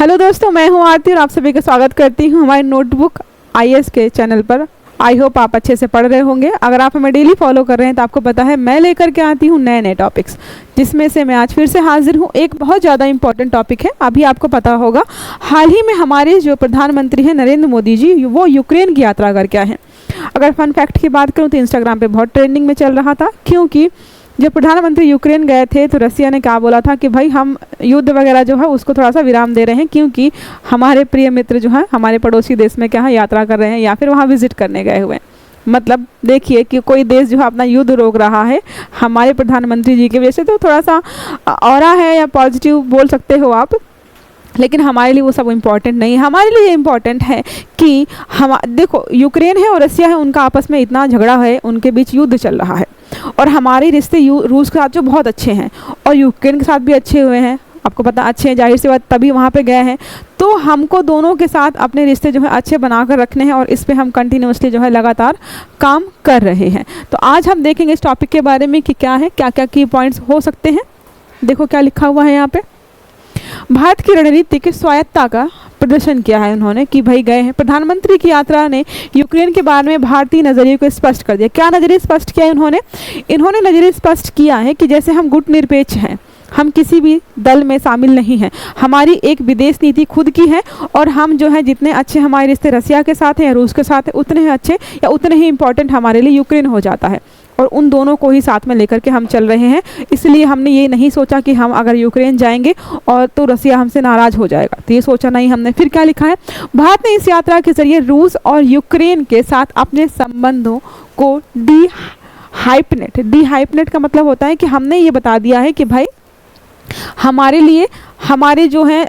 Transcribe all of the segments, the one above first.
Hello दोस्तों, मैं हूं आरती और आप सभी का स्वागत करती हूं हमारे नोटबुक आईएएस के चैनल पर। आई होप आप अच्छे से पढ़ रहे होंगे। अगर आप हमें डेली फॉलो कर रहे हैं तो आपको पता है मैं लेकर के आती हूं नए नए टॉपिक्स, जिसमें से मैं आज फिर से हाजिर हूं। एक बहुत ज़्यादा इंपॉर्टेंट टॉपिक है। अभी आपको पता होगा हाल ही में हमारे जो प्रधानमंत्री हैं नरेंद्र मोदी जी, वो यूक्रेन की यात्रा करके आए हैं। अगर फन फैक्ट की बात करूँ तो इंस्टाग्राम पर बहुत ट्रेंडिंग में चल रहा था, क्योंकि जब प्रधानमंत्री यूक्रेन गए थे तो रसिया ने क्या बोला था कि भाई हम युद्ध वगैरह जो है उसको थोड़ा सा विराम दे रहे हैं, क्योंकि हमारे प्रिय मित्र जो है हमारे पड़ोसी देश में क्या है यात्रा कर रहे हैं या फिर वहाँ विजिट करने गए हुए हैं। मतलब देखिए कि कोई देश जो है अपना युद्ध रोक रहा है हमारे प्रधानमंत्री जी की वजह से, तो थोड़ा सा ऑरा है या पॉजिटिव बोल सकते हो आप, लेकिन हमारे लिए वो सब इम्पॉर्टेंट नहीं है। हमारे लिए इम्पॉर्टेंट है कि हम देखो यूक्रेन है और रसिया है, उनका आपस में इतना झगड़ा है, उनके बीच युद्ध चल रहा है और हमारे रिश्ते रूस के साथ जो बहुत अच्छे हैं और यूक्रेन के साथ भी अच्छे हुए हैं। आपको पता अच्छे हैं, जाहिर सी बात तभी वहाँ पे गए हैं। तो हमको दोनों के साथ अपने रिश्ते जो है अच्छे बनाकर रखने हैं और इस पे हम कंटिन्यूसली जो है लगातार काम कर रहे हैं। तो आज हम देखेंगे इस टॉपिक के बारे में कि क्या है, क्या क्या की पॉइंट्स हो सकते हैं। देखो क्या लिखा हुआ है यहाँ पे। भारत की रणनीतिक स्वायत्तता का प्रदर्शन किया है उन्होंने कि भाई गए हैं। प्रधानमंत्री की यात्रा ने यूक्रेन के बारे में भारतीय नज़रिए को स्पष्ट कर दिया। क्या नज़रिए स्पष्ट किया है इन्होंने नज़रिए स्पष्ट किया है कि जैसे हम गुटनिरपेक्ष हैं, हम किसी भी दल में शामिल नहीं हैं, हमारी एक विदेश नीति खुद की है और हम जो है जितने अच्छे हमारे रिश्ते रसिया के साथ हैं या रूस के साथ हैं उतने ही अच्छे या उतने ही इम्पोर्टेंट हमारे लिए यूक्रेन हो जाता है और उन दोनों को ही साथ में लेकर के हम चल रहे हैं। इसलिए हमने ये नहीं सोचा कि हम अगर यूक्रेन जाएंगे और तो रसिया हमसे नाराज़ हो जाएगा, तो ये सोचा नहीं हमने। फिर क्या लिखा है, भारत ने इस यात्रा के जरिए रूस और यूक्रेन के साथ अपने संबंधों को डिहाइपनेट का मतलब होता है कि हमने ये बता दिया है कि भाई हमारे लिए हमारे जो है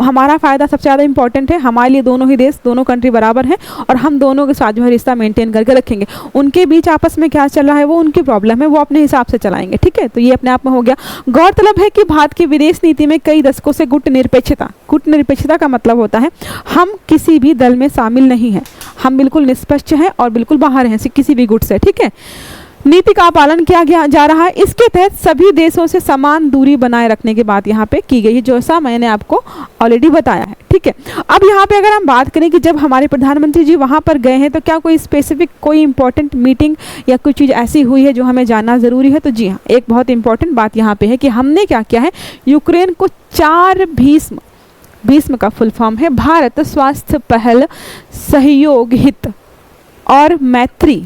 हमारा फ़ायदा सबसे ज़्यादा इंपॉर्टेंट है। हमारे लिए दोनों ही देश, दोनों कंट्री बराबर हैं और हम दोनों के साथ जो है रिश्ता मेंटेन करके रखेंगे। उनके बीच आपस में क्या चल रहा है वो उनकी प्रॉब्लम है, वो अपने हिसाब से चलाएंगे, ठीक है। तो ये अपने आप में हो गया। गौरतलब है कि भारत की विदेश नीति में कई दशकों से गुटनिरपेक्षता का मतलब होता है हम किसी भी दल में शामिल नहीं हैं, हम बिल्कुल निष्पक्ष हैं और बिल्कुल बाहर हैं किसी भी गुट से, ठीक है। नीति का पालन किया जा रहा है। इसके तहत सभी देशों से समान दूरी बनाए रखने की बात यहाँ पे की गई है, जैसा मैंने आपको ऑलरेडी बताया है, ठीक है। अब यहाँ पे अगर हम बात करें कि जब हमारे प्रधानमंत्री जी वहाँ पर गए हैं तो क्या कोई स्पेसिफिक कोई इंपॉर्टेंट मीटिंग या कोई चीज़ ऐसी हुई है जो हमें जानना ज़रूरी है, तो जी हाँ, एक बहुत इंपॉर्टेंट बात यहाँ पे है कि हमने क्या किया है, यूक्रेन को 4 भीष्म का फुल फॉर्म है भारत स्वास्थ्य पहल सहयोग हित और मैत्री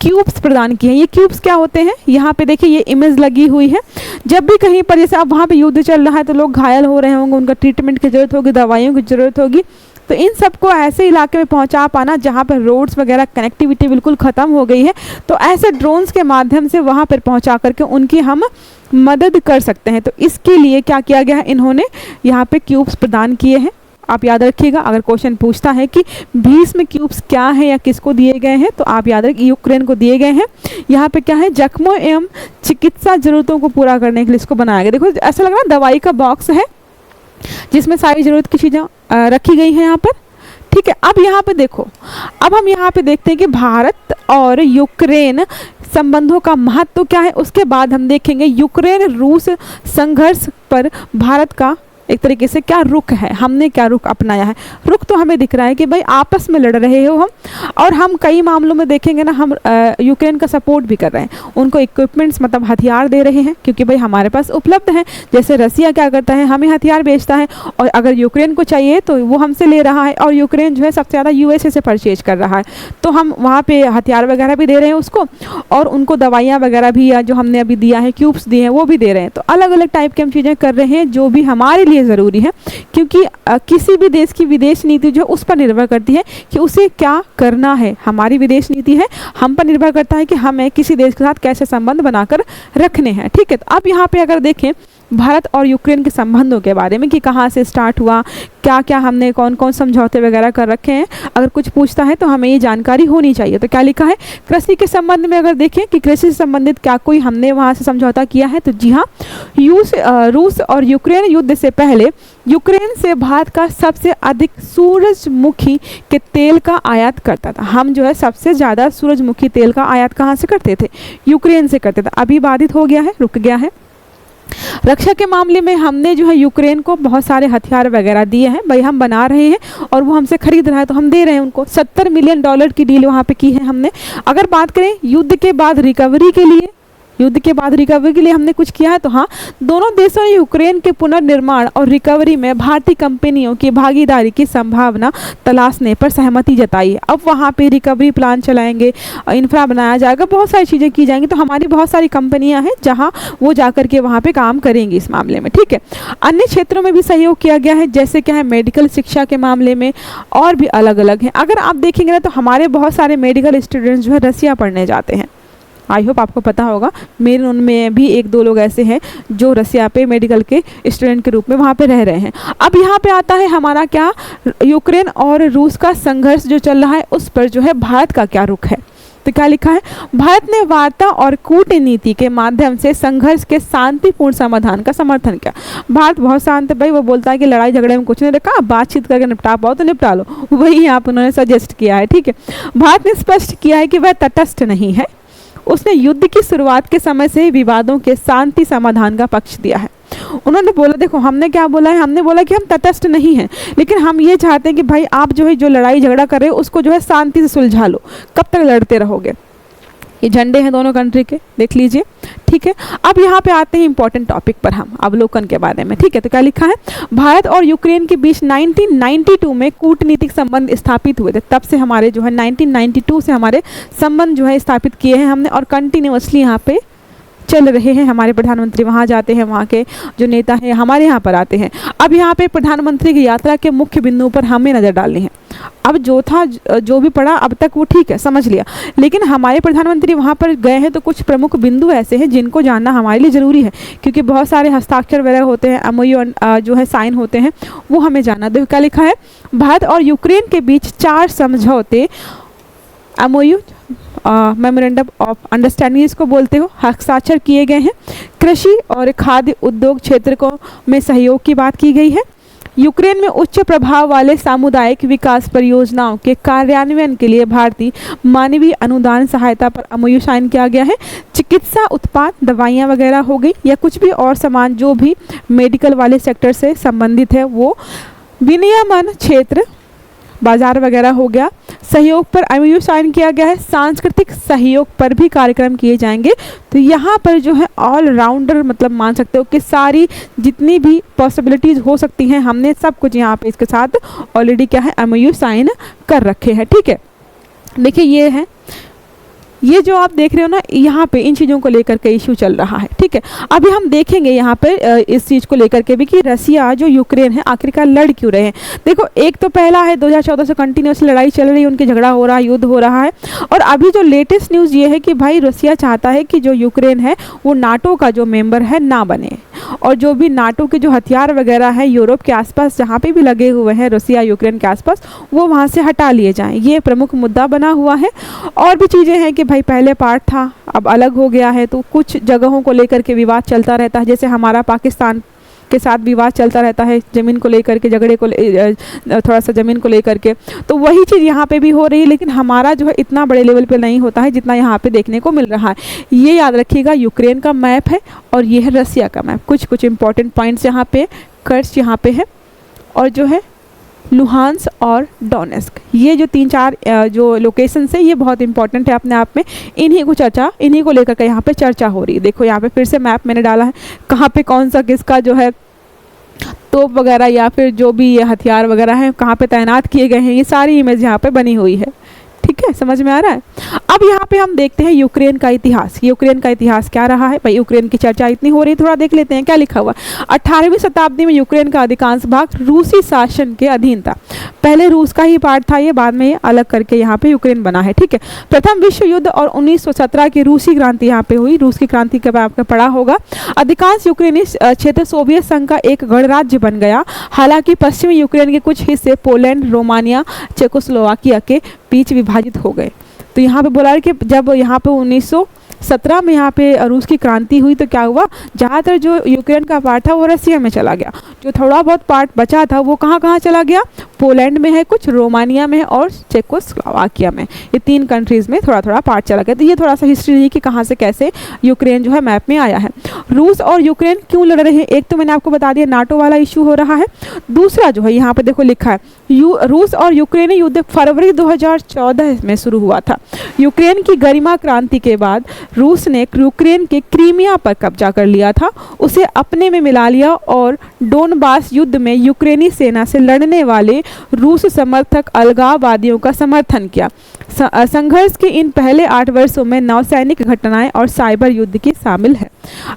क्यूब्स प्रदान किए हैं। ये क्यूब्स क्या होते हैं, यहाँ पे देखिए ये इमेज लगी हुई है। जब भी कहीं पर जैसे अब वहाँ पे युद्ध चल रहा है तो लोग घायल हो रहे होंगे, उनका ट्रीटमेंट की ज़रूरत होगी, दवाइयों की ज़रूरत होगी, तो इन सबको ऐसे इलाके में पहुंचा पाना जहां पर रोड्स वगैरह कनेक्टिविटी बिल्कुल ख़त्म हो गई है, तो ऐसे ड्रोन्स के माध्यम से वहां पर पहुंचा करके उनकी हम मदद कर सकते हैं। तो इसके लिए क्या किया गया है, इन्होंने यहाँ पे क्यूब्स प्रदान किए हैं। आप याद रखिएगा, अगर क्वेश्चन पूछता है कि भीष्म क्यूब्स क्या है या किसको दिए गए हैं, तो आप याद रखिए यूक्रेन को दिए गए हैं। यहाँ पे क्या है, जख्मों एवं चिकित्सा जरूरतों को पूरा करने के लिए इसको बनाया गया। देखो ऐसा लग रहा है दवाई का बॉक्स है जिसमें सारी ज़रूरत की चीज़ें रखी गई हैं यहाँ पर, ठीक है। अब यहाँ पे देखो, अब हम यहाँ पे देखते हैं कि भारत और यूक्रेन संबंधों का महत्व क्या है। उसके बाद हम देखेंगे यूक्रेन रूस संघर्ष पर भारत का एक तरीके से क्या रुख है, हमने क्या रुख अपनाया है। रुख तो हमें दिख रहा है कि भाई आपस में लड़ रहे हो हम, और हम कई मामलों में देखेंगे ना हम यूक्रेन का सपोर्ट भी कर रहे हैं, उनको इक्विपमेंट्स मतलब हथियार दे रहे हैं, क्योंकि भाई हमारे पास उपलब्ध हैं। जैसे रसिया क्या करता है, हमें हथियार बेचता है और अगर यूक्रेन को चाहिए तो वो हमसे ले रहा है, और यूक्रेन जो है सबसे ज़्यादा यूएसए से परचेज कर रहा है, तो हम वहाँ पर हथियार वगैरह भी दे रहे हैं उसको, और उनको दवाइयाँ वगैरह भी या जो हमने अभी दिया है क्यूब्स दिए हैं वो भी दे रहे हैं। तो अलग अलग टाइप की हम चीज़ें कर रहे हैं जो भी हमारे लिए ज़रूरी है, क्योंकि किसी भी देश की विदेश नीति जो है उस पर निर्भर करती है कि उसे क्या करना है। हमारी विदेश नीति है, हम पर निर्भर करता है कि हमें किसी देश के साथ कैसे संबंध बनाकर रखने हैं, ठीक है। तो अब यहाँ पे अगर देखें भारत और यूक्रेन के संबंधों के बारे में कि कहाँ से स्टार्ट हुआ, क्या क्या हमने कौन कौन समझौते वगैरह कर रखे हैं, अगर कुछ पूछता है तो हमें ये जानकारी होनी चाहिए। तो क्या लिखा है, कृषि के संबंध में अगर देखें कि कृषि से संबंधित क्या कोई हमने वहाँ से समझौता किया है, तो जी हाँ, रूस और यूक्रेन युद्ध से पहले यूक्रेन से भारत का सबसे अधिक सूरजमुखी के तेल का आयात करता था। हम जो है सबसे ज़्यादा सूरजमुखी तेल का आयात कहाँ से करते थे, यूक्रेन से करते थे। अभी बाधित हो गया है, रुक गया है। रक्षा के मामले में हमने जो है यूक्रेन को बहुत सारे हथियार वगैरह दिए हैं, भाई हम बना रहे हैं और वो हमसे खरीद रहा है तो हम दे रहे हैं उनको। $70 मिलियन की डील वहाँ पे की है हमने। अगर बात करें युद्ध के बाद रिकवरी के लिए, युद्ध के बाद रिकवरी के लिए हमने कुछ किया है, तो हाँ, दोनों देशों ने यूक्रेन के पुनर्निर्माण और रिकवरी में भारतीय कंपनियों की भागीदारी की संभावना तलाशने पर सहमति जताई है। अब वहाँ पे रिकवरी प्लान चलाएंगे, इंफ्रा बनाया जाएगा, बहुत सारी चीज़ें की जाएंगी। तो हमारी बहुत सारी कंपनियां हैं जहाँ वो जाकर के वहाँ पे काम करेंगी इस मामले में, ठीक है। अन्य क्षेत्रों में भी सहयोग किया गया है, जैसे क्या है मेडिकल शिक्षा के मामले में और भी अलग अलग हैं। अगर आप देखेंगे ना तो हमारे बहुत सारे मेडिकल स्टूडेंट्स जो है रसिया पढ़ने जाते हैं। आई होप आपको पता होगा, मेरे उनमें भी 1-2 लोग ऐसे हैं जो रसिया पे मेडिकल के स्टूडेंट के रूप में वहाँ पे रह रहे हैं। अब यहाँ पे आता है हमारा क्या, यूक्रेन और रूस का संघर्ष जो चल रहा है उस पर जो है भारत का क्या रुख है। तो क्या लिखा है, भारत ने वार्ता और कूटनीति के माध्यम से संघर्ष के शांतिपूर्ण समाधान का समर्थन किया। भारत बहुत शांत है भाई, वो बोलता है कि लड़ाई झगड़े में कुछ नहीं रखा, बातचीत करके निपटा पाओ तो निपटा लो, वही यहाँ पर उन्होंने सजेस्ट किया है, ठीक है। भारत ने स्पष्ट किया है कि वह तटस्थ नहीं है, उसने युद्ध की शुरुआत के समय से विवादों के शांति समाधान का पक्ष दिया है। उन्होंने बोला, देखो हमने क्या बोला है, हमने बोला कि हम तटस्थ नहीं हैं, लेकिन हम ये चाहते हैं कि भाई आप जो है जो लड़ाई झगड़ा कर रहे हो उसको जो है शांति से सुलझा लो, कब तक लड़ते रहोगे। ये झंडे हैं दोनों कंट्री के, देख लीजिए, ठीक है। अब यहाँ पे आते हैं इंपॉर्टेंट टॉपिक पर, हम अवलोकन के बारे में, ठीक है। तो क्या लिखा है, भारत और यूक्रेन के बीच 1992 में कूटनीतिक संबंध स्थापित हुए थे। तब से हमारे जो है 1992 से हमारे संबंध जो है स्थापित किए हैं हमने, और कंटिन्यूअसली यहाँ पे चल रहे हैं। हमारे प्रधानमंत्री वहाँ जाते हैं, वहाँ के जो नेता हैं हमारे यहाँ पर आते हैं। अब यहाँ पे प्रधानमंत्री की यात्रा के मुख्य बिंदु पर हमें नज़र डालनी है। अब जो था, जो भी पढ़ा अब तक वो ठीक है, समझ लिया, लेकिन हमारे प्रधानमंत्री वहाँ पर गए हैं तो कुछ प्रमुख बिंदु ऐसे हैं जिनको जानना हमारे लिए ज़रूरी है, क्योंकि बहुत सारे हस्ताक्षर वगैरह होते हैं, MOU जो है साइन होते हैं, वो हमें जानना। देखो क्या लिखा है, भारत और यूक्रेन के बीच 4 समझौते MOU मेमोरेंडम ऑफ अंडरस्टैंडिंग इसको बोलते हो, हस्ताक्षर किए गए हैं। कृषि और खाद्य उद्योग क्षेत्र को में सहयोग की बात की गई है। यूक्रेन में उच्च प्रभाव वाले सामुदायिक विकास परियोजनाओं के कार्यान्वयन के लिए भारतीय मानवीय अनुदान सहायता पर MOU साइन किया गया है। चिकित्सा उत्पाद, दवाइयाँ वगैरह हो गई या कुछ भी और सामान जो भी मेडिकल वाले सेक्टर से संबंधित है, वो विनियमन क्षेत्र, बाजार वगैरह हो गया। सहयोग पर MOU साइन किया गया है। सांस्कृतिक सहयोग पर भी कार्यक्रम किए जाएंगे। तो यहाँ पर जो है ऑलराउंडर मतलब मान सकते हो कि सारी जितनी भी पॉसिबिलिटीज़ हो सकती हैं, हमने सब कुछ यहाँ पे इसके साथ ऑलरेडी क्या है MOU साइन कर रखे हैं, ठीक है। देखिए ये है, ये जो आप देख रहे हो ना, यहाँ पे इन चीज़ों को लेकर के इशू चल रहा है, ठीक है। अभी हम देखेंगे यहाँ पे इस चीज़ को लेकर के भी कि रसिया जो यूक्रेन है आखिरकार लड़ क्यों रहे हैं। देखो एक तो पहला है 2014 से कंटिन्यूस लड़ाई चल रही है, उनकी झगड़ा हो रहा है, युद्ध हो रहा है। और अभी जो लेटेस्ट न्यूज़ ये है कि भाई रसिया चाहता है कि जो यूक्रेन है वो नाटो का जो मेंबर है ना बने, और जो भी नाटो के जो हथियार वगैरह हैं यूरोप के आसपास जहाँ पे भी लगे हुए हैं रसिया यूक्रेन के आसपास, वो वहाँ से हटा लिए जाएं। ये प्रमुख मुद्दा बना हुआ है। और भी चीज़ें हैं कि भाई पहले पार्ट था, अब अलग हो गया है, तो कुछ जगहों को लेकर के विवाद चलता रहता है। जैसे हमारा पाकिस्तान के साथ विवाद चलता रहता है ज़मीन को लेकर के, झगड़े को थोड़ा सा ज़मीन को लेकर के, तो वही चीज़ यहाँ पे भी हो रही है। लेकिन हमारा जो है इतना बड़े लेवल पे नहीं होता है जितना यहाँ पे देखने को मिल रहा है। ये याद रखिएगा, यूक्रेन का मैप है और ये है रसिया का मैप। कुछ कुछ इंपॉर्टेंट पॉइंट्स यहाँ पे, कर्स यहाँ पे है, और जो है लुहांस और डोनेस्क, ये जो 3-4 जो लोकेशंस है ये बहुत इंपॉर्टेंट है अपने आप में। इन्हीं को लेकर के यहाँ पे चर्चा हो रही है। देखो यहाँ पे फिर से मैप मैंने डाला है, कहाँ पे कौन सा किसका जो है तोप वगैरह या फिर जो भी ये हथियार वगैरह हैं कहाँ पे तैनात किए गए हैं, ये सारी इमेज यहाँ पे बनी हुई है, ठीक है, समझ में आ रहा है। अब यहाँ पे हम देखते हैं यूक्रेन का इतिहास। यूक्रेन का इतिहास क्या रहा है भाई, यूक्रेन की चर्चा इतनी हो रही है, थोड़ा देख लेते हैं क्या लिखा हुआ। 18वीं शताब्दी में यूक्रेन का अधिकांश भाग रूसी शासन के अधीन था। पहले रूस का ही पार्ट था ये, बाद में ये अलग करके यहाँ पे यूक्रेन बना है, ठीक है। प्रथम विश्व युद्ध और 1917 की रूसी क्रांति यहाँ पे हुई। रूस की क्रांति के बाद आपने पढ़ा होगा। अधिकांश यूक्रेनी क्षेत्र सोवियत संघ का एक गणराज्य बन गया। हालांकि पश्चिमी यूक्रेन के कुछ हिस्से पोलैंड, रोमानिया, चेकोस्लोवाकिया के बीच विभाजित हो गए। तो यहाँ पे बोला है कि जब यहाँ पे 17 में यहाँ पे रूस की क्रांति हुई तो क्या हुआ, ज़्यादातर जो यूक्रेन का पार्ट था वो रसिया में चला गया, जो थोड़ा बहुत पार्ट बचा था वो कहाँ कहाँ चला गया, पोलैंड में है, कुछ रोमानिया में और चेकोस्लोवाकिया में, ये 3 कंट्रीज़ में थोड़ा थोड़ा पार्ट चला गया। तो ये थोड़ा सा हिस्ट्री रही कि कहाँ से कैसे यूक्रेन जो है मैप में आया है। रूस और यूक्रेन क्यों लड़ रहे हैं, एक तो मैंने आपको बता दिया नाटो वाला इशू हो रहा है, दूसरा जो है यहाँ पे देखो लिखा है रूस और यूक्रेनी युद्ध फरवरी 2014 में शुरू हुआ था। यूक्रेन की गरिमा क्रांति के बाद रूस ने यूक्रेन के क्रीमिया पर कब्जा कर लिया था, उसे अपने में मिला लिया और डोनबास युद्ध में यूक्रेनी सेना से लड़ने वाले रूस समर्थक अलगाववादियों का समर्थन किया। संघर्ष के इन पहले 8 वर्षों में नौसैनिक घटनाएं और साइबर युद्ध की शामिल है।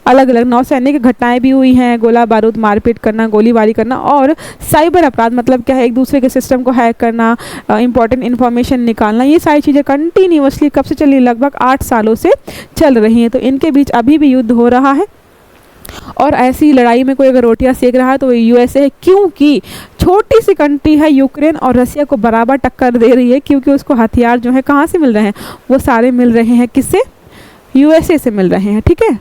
अलग अलग नौसैनिक घटनाएं भी हुई हैं, गोला बारूद मारपीट करना, गोलीबारी करना, और साइबर अपराध मतलब क्या है, एक दूसरे के सिस्टम को हैक करना, इंपॉर्टेंट इन्फॉर्मेशन निकालना, ये सारी चीज़ें कंटिन्यूअसली कब से चली, लगभग 8 सालों से चल रही हैं। तो इनके बीच अभी भी युद्ध हो रहा है और ऐसी लड़ाई में कोई अगर रोटियां सेक रहा है तो वो यूएसए है, क्योंकि छोटी सी कंट्री है यूक्रेन और रसिया को बराबर टक्कर दे रही है, क्योंकि उसको हथियार जो है कहाँ से मिल रहे हैं, वो सारे मिल रहे हैं किससे, यूएसए से मिल रहे हैं। ठीक है,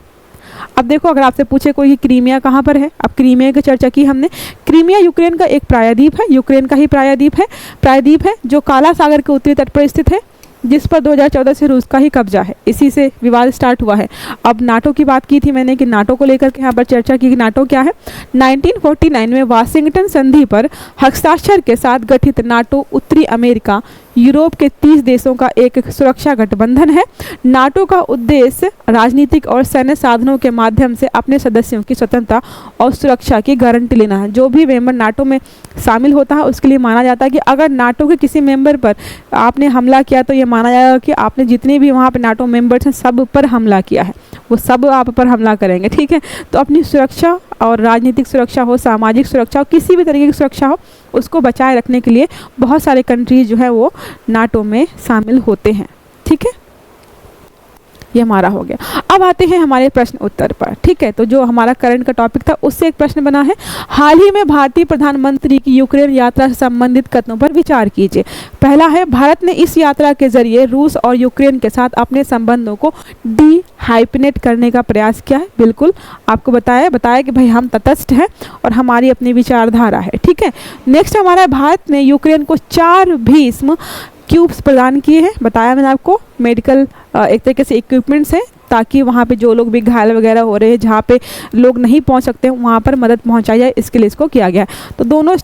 अब देखो अगर आपसे पूछे कोई कि क्रीमिया कहाँ पर है, अब क्रीमिया की चर्चा की हमने। क्रीमिया यूक्रेन का एक प्रायद्वीप है, यूक्रेन का ही प्रायद्वीप है जो काला सागर के उत्तरी तट पर स्थित है, जिस पर 2014 से रूस का ही कब्जा है। इसी से विवाद स्टार्ट हुआ है। अब नाटो की बात की थी मैंने कि नाटो को लेकर के यहाँ पर चर्चा की कि नाटो क्या है। 1949 में वाशिंगटन संधि पर हस्ताक्षर के साथ गठित नाटो उत्तरी अमेरिका यूरोप के 30 देशों का एक सुरक्षा गठबंधन है। नाटो का उद्देश्य राजनीतिक और सैन्य साधनों के माध्यम से अपने सदस्यों की स्वतंत्रता और सुरक्षा की गारंटी लेना है। जो भी मेंबर नाटो में शामिल होता है उसके लिए माना जाता है कि अगर नाटो के किसी मेंबर पर आपने हमला किया तो ये माना जाएगा कि आपने जितने भी वहाँ पे नाटो मेंबर्स हैं सब पर हमला किया है, वो सब आप पर हमला करेंगे। ठीक है, तो अपनी सुरक्षा और राजनीतिक सुरक्षा हो, सामाजिक सुरक्षा हो, किसी भी तरीके की सुरक्षा हो, उसको बचाए रखने के लिए बहुत सारे कंट्रीज जो है वो नाटो में शामिल होते हैं। ठीक है, ये हमारा हो गया। अब आते हैं हमारे प्रश्न उत्तर पर। ठीक है, तो जो हमारा करंट का टॉपिक था उससे एक प्रश्न बना है, हाल ही में भारतीय प्रधानमंत्री की यूक्रेन यात्रा से संबंधित कथनों पर विचार कीजिए। पहला है, भारत ने इस यात्रा के जरिए रूस और यूक्रेन के साथ अपने संबंधों को हाइपनेट करने का प्रयास किया है। बिल्कुल आपको बताया कि भाई हम तटस्थ हैं और हमारी अपनी विचारधारा है। ठीक है, नेक्स्ट हमारा, भारत ने यूक्रेन को 4 भीष्म क्यूब्स प्रदान किए हैं। बताया मैंने आपको, मेडिकल एक तरीके से इक्विपमेंट्स हैं ताकि वहाँ पे जो लोग भी घायल वगैरह हो रहे हैं, जहाँ पे लोग नहीं पहुँच सकते हैं वहाँ पर मदद पहुँचाई जाए, इसके लिए इसको किया गया है। तो दोनों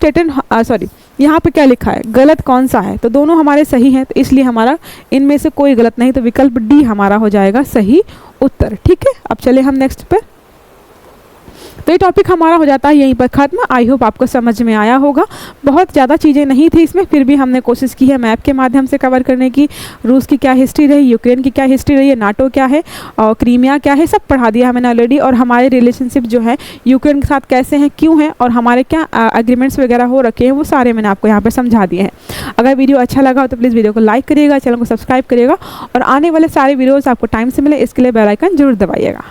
यहाँ पे क्या लिखा है, गलत कौन सा है, तो दोनों हमारे सही हैं, तो इसलिए हमारा इनमें से कोई गलत नहीं, तो विकल्प डी हमारा हो जाएगा सही उत्तर। ठीक है, अब चले हम नेक्स्ट पर। तो ये टॉपिक हमारा हो जाता है यहीं पर खत्म। आई होप आपको समझ में आया होगा। बहुत ज़्यादा चीज़ें नहीं थी इसमें, फिर भी हमने कोशिश की है मैप के माध्यम से कवर करने की। रूस की क्या हिस्ट्री रही, यूक्रेन की क्या हिस्ट्री रही है, नाटो क्या है और क्रीमिया क्या है, सब पढ़ा दिया है मैंने ऑलरेडी। और हमारे रिलेशनशिप जो है यूक्रेन के साथ कैसे हैं, क्यों हैं और हमारे क्या एग्रीमेंट्स वगैरह हो रखे हैं, वो सारे मैंने आपको यहाँ पर समझा दिए हैं। अगर वीडियो अच्छा लगा हो तो प्लीज़ वीडियो को लाइक करिएगा, चैनल को सब्सक्राइब करिएगा और आने वाले सारे वीडियोज़ आपको टाइम से मिले इसके लिए बेल आइकन जरूर दबाइएगा।